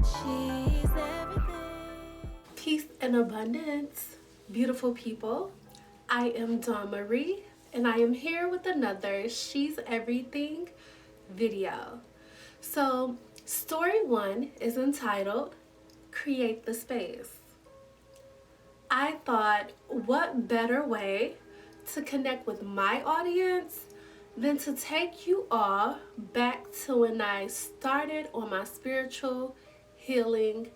She's everything. Peace and abundance, beautiful people. I am Dawn Marie, and I am here with another She's Everything video. So, story one is entitled Create the Space. I thought, what better way to connect with my audience than to take you all back to when I started on my spiritual healing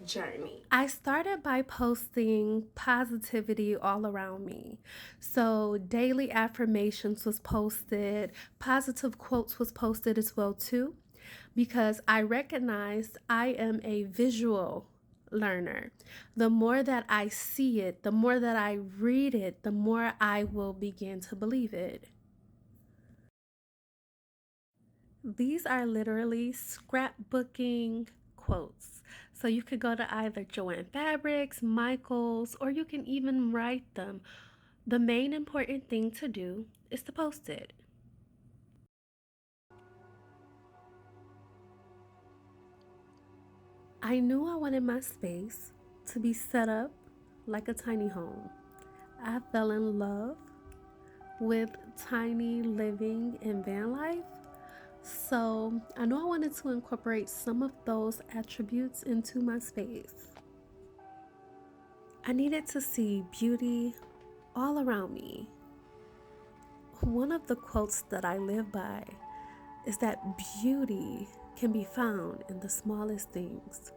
journey. I started by posting positivity all around me. So daily affirmations was posted, positive quotes was posted as well too, because I recognized I am a visual learner. The more that I see it, the more that I read it, the more I will begin to believe it. These are literally scrapbooking quotes. So you could go to either Joann Fabrics, Michaels, or you can even write them. The main important thing to do is to post it. I knew I wanted my space to be set up like a tiny home. I fell in love with tiny living and van life. So I knew I wanted to incorporate some of those attributes into my space. I needed to see beauty all around me. One of the quotes that I live by is that beauty can be found in the smallest things.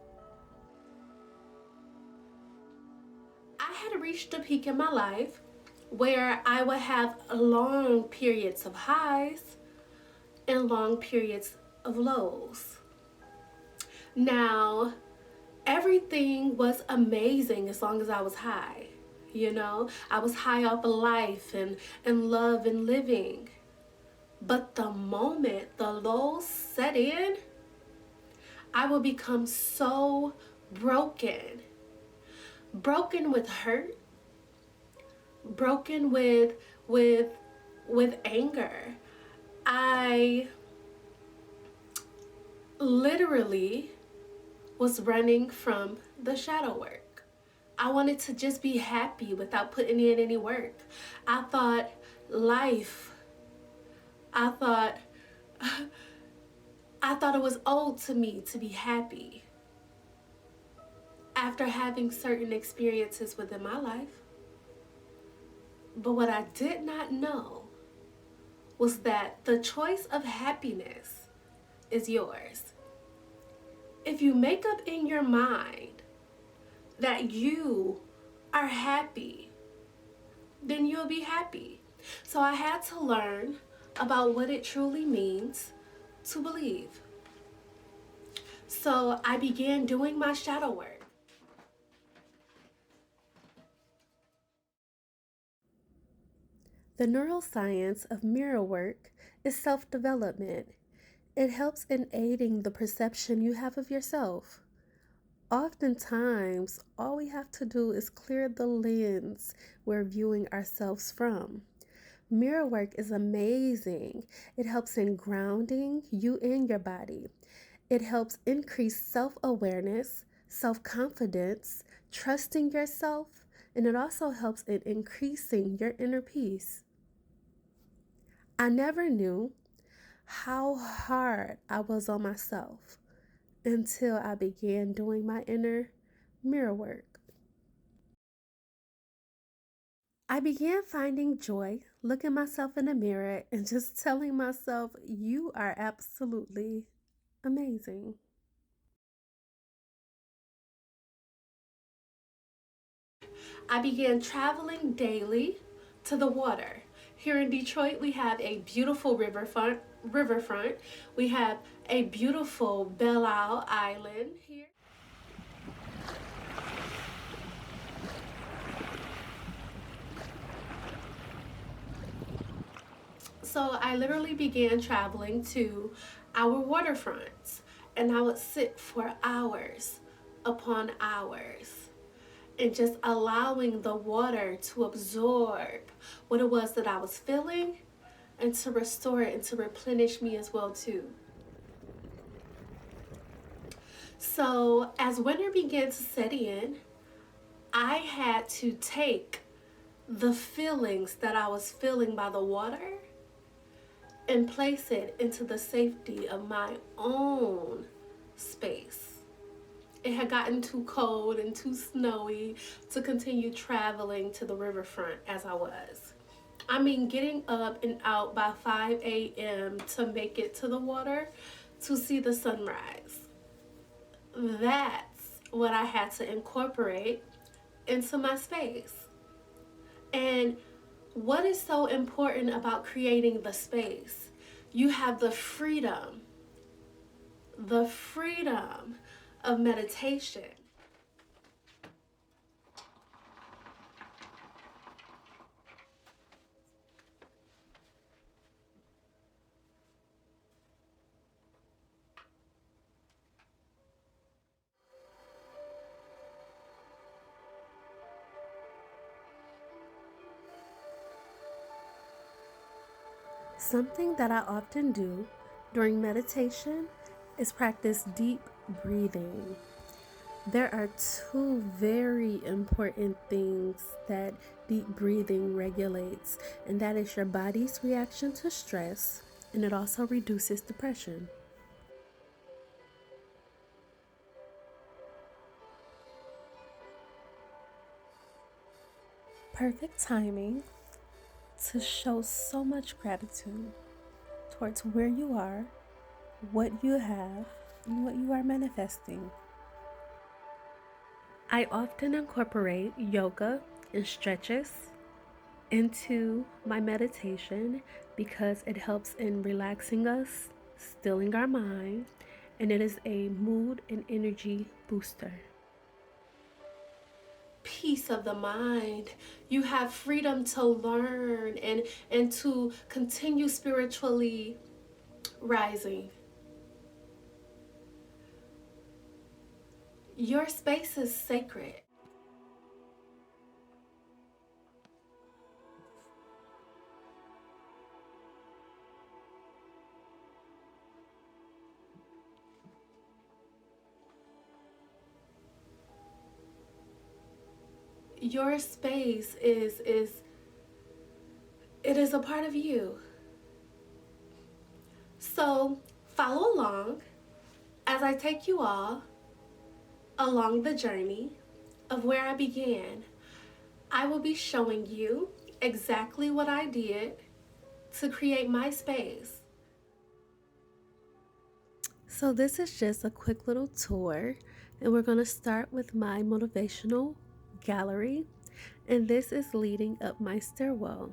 I had reached a peak in my life where I would have long periods of highs and long periods of lows. Now, everything was amazing as long as I was high. I was high off of life and love and living. But the moment the lows set in, I will become so broken. Broken with hurt, broken with anger. I literally was running from the shadow work. I wanted to just be happy without putting in any work. I thought life, I thought it was owed to me to be happy after having certain experiences within my life. But what I did not know was that the choice of happiness is yours. If you make up in your mind that you are happy, then you'll be happy. So I had to learn about what it truly means to believe. So I began doing my shadow work. The neuroscience of mirror work is self-development. It helps in aiding the perception you have of yourself. Oftentimes, all we have to do is clear the lens we're viewing ourselves from. Mirror work is amazing. It helps in grounding you and your body. It helps increase self-awareness, self-confidence, trusting yourself, and it also helps in increasing your inner peace. I never knew how hard I was on myself until I began doing my inner mirror work. I began finding joy looking myself in the mirror and just telling myself, you are absolutely amazing. I began traveling daily to the water. Here in Detroit, we have a beautiful riverfront. We have a beautiful Belle Isle Island here. So I literally began traveling to our waterfronts, and I would sit for hours upon hours and just allowing the water to absorb what it was that I was feeling and to restore it and to replenish me as well too. So, as winter began to set in, I had to take the feelings that I was feeling by the water and place it into the safety of my own space. It had gotten too cold and too snowy to continue traveling to the riverfront as I was. I mean, getting up and out by 5 a.m. to make it to the water to see the sunrise. That's what I had to incorporate into my space. And what is so important about creating the space? You have the freedom of meditation. Something that I often do during meditation is practice deep breathing. There are two very important things that deep breathing regulates, and that is your body's reaction to stress, and it also reduces depression. Perfect timing to show so much gratitude towards where you are, what you have, and what you are manifesting. I often incorporate yoga and stretches into my meditation because it helps in relaxing us, stilling our mind, and it is a mood and energy booster. Peace of the mind. You have freedom to learn and to continue spiritually rising. Your space is sacred. Your space is it is a part of you. So follow along as I take you all along the journey of where I began. I will be showing you exactly what I did to create my space. So, this is just a quick little tour, and we're going to start with my motivational gallery, and this is leading up my stairwell.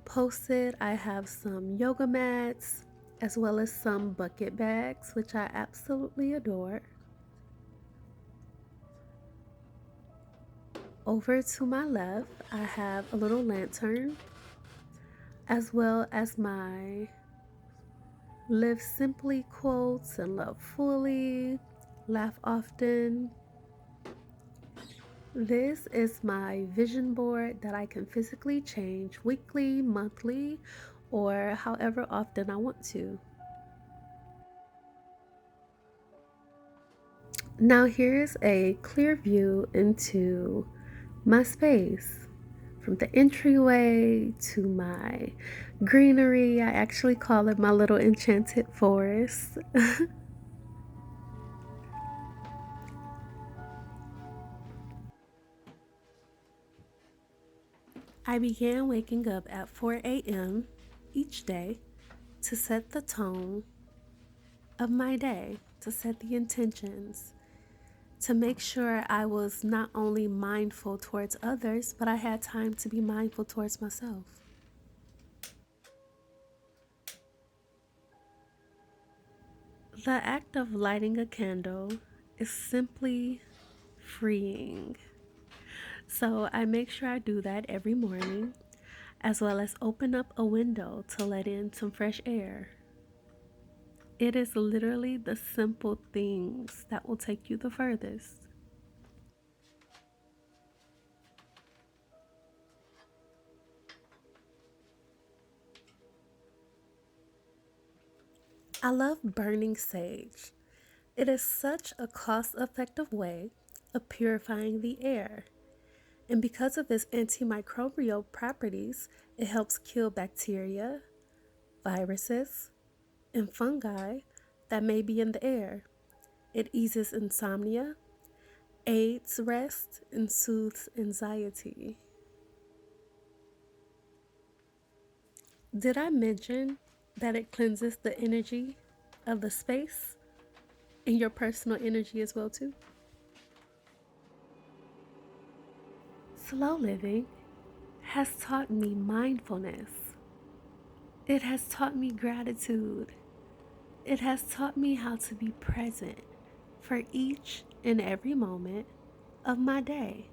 Posted, I have some yoga mats as well as some bucket bags, which I absolutely adore. Over to my left, I have a little lantern as well as my live simply quotes and love fully, laugh often. This is my vision board that I can physically change weekly, monthly, or however often I want to. Now here's a clear view into my space. From the entryway to my greenery, I actually call it my little enchanted forest. I began waking up at 4 a.m. each day to set the tone of my day, to set the intentions, to make sure I was not only mindful towards others, but I had time to be mindful towards myself. The act of lighting a candle is simply freeing. So I make sure I do that every morning, as well as open up a window to let in some fresh air. It is literally the simple things that will take you the furthest. I love burning sage. It is such a cost effective way of purifying the air. And because of its antimicrobial properties, it helps kill bacteria, viruses, and fungi that may be in the air. It eases insomnia, aids rest, and soothes anxiety. Did I mention that it cleanses the energy of the space and your personal energy as well too? Slow living has taught me mindfulness. It has taught me gratitude. It has taught me how to be present for each and every moment of my day.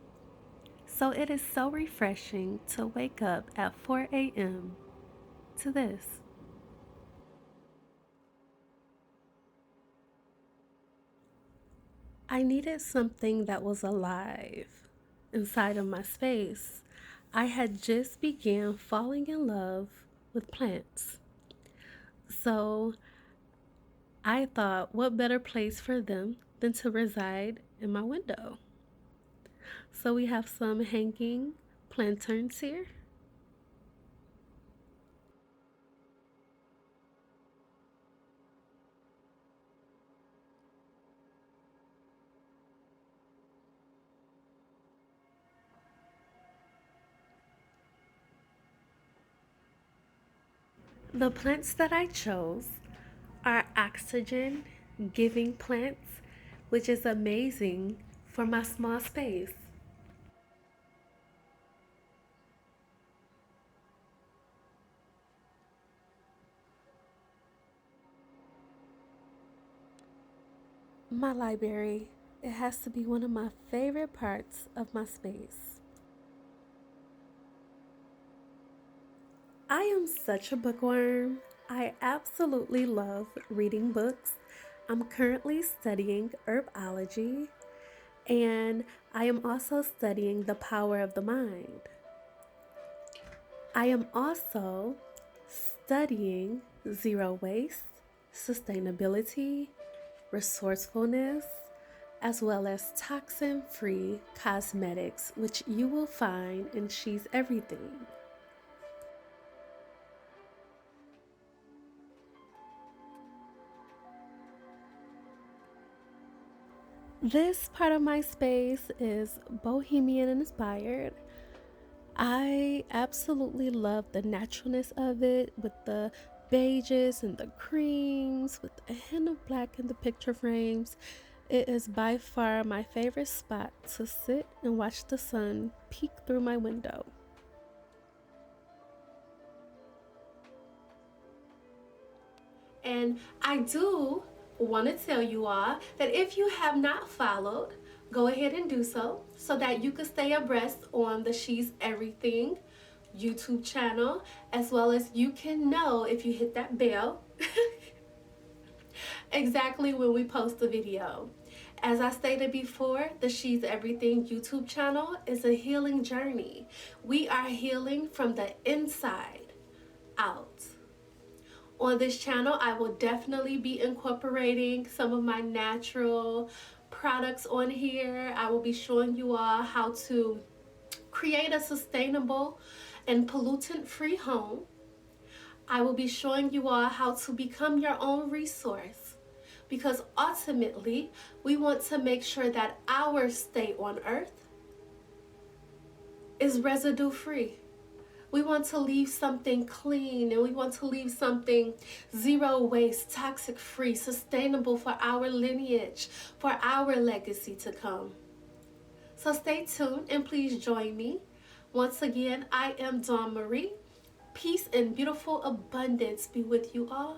So it is so refreshing to wake up at 4 a.m. to this. I needed something that was alive inside of my space. I had just began falling in love with plants. So I thought, what better place for them than to reside in my window? So we have some hanging plantains here. The plants that I chose are oxygen giving plants, which is amazing for my small space. My library, it has to be one of my favorite parts of my space. I am such a bookworm. I absolutely love reading books. I'm currently studying herbology and I am also studying the power of the mind. I am also studying zero waste, sustainability, resourcefulness, as well as toxin free cosmetics, which you will find in She's Everything. This part of my space is bohemian inspired. I absolutely love the naturalness of it with the beiges and the creams with a hint of black in the picture frames. It is by far my favorite spot to sit and watch the sun peek through my window. And I do want to tell you all that if you have not followed, go ahead and do so that you can stay abreast on the She's Everything YouTube channel, as well as you can know if you hit that bell exactly when we post the video. As I stated before, the She's Everything YouTube channel is a healing journey. We are healing from the inside out. On this channel, I will definitely be incorporating some of my natural products on here. I will be showing you all how to create a sustainable and pollutant-free home. I will be showing you all how to become your own resource, because ultimately we want to make sure that our stay on earth is residue free. We want to leave something clean and we want to leave something zero waste, toxic free, sustainable for our lineage, for our legacy to come. So stay tuned and please join me. Once again, I am Dawn Marie. Peace and beautiful abundance be with you all.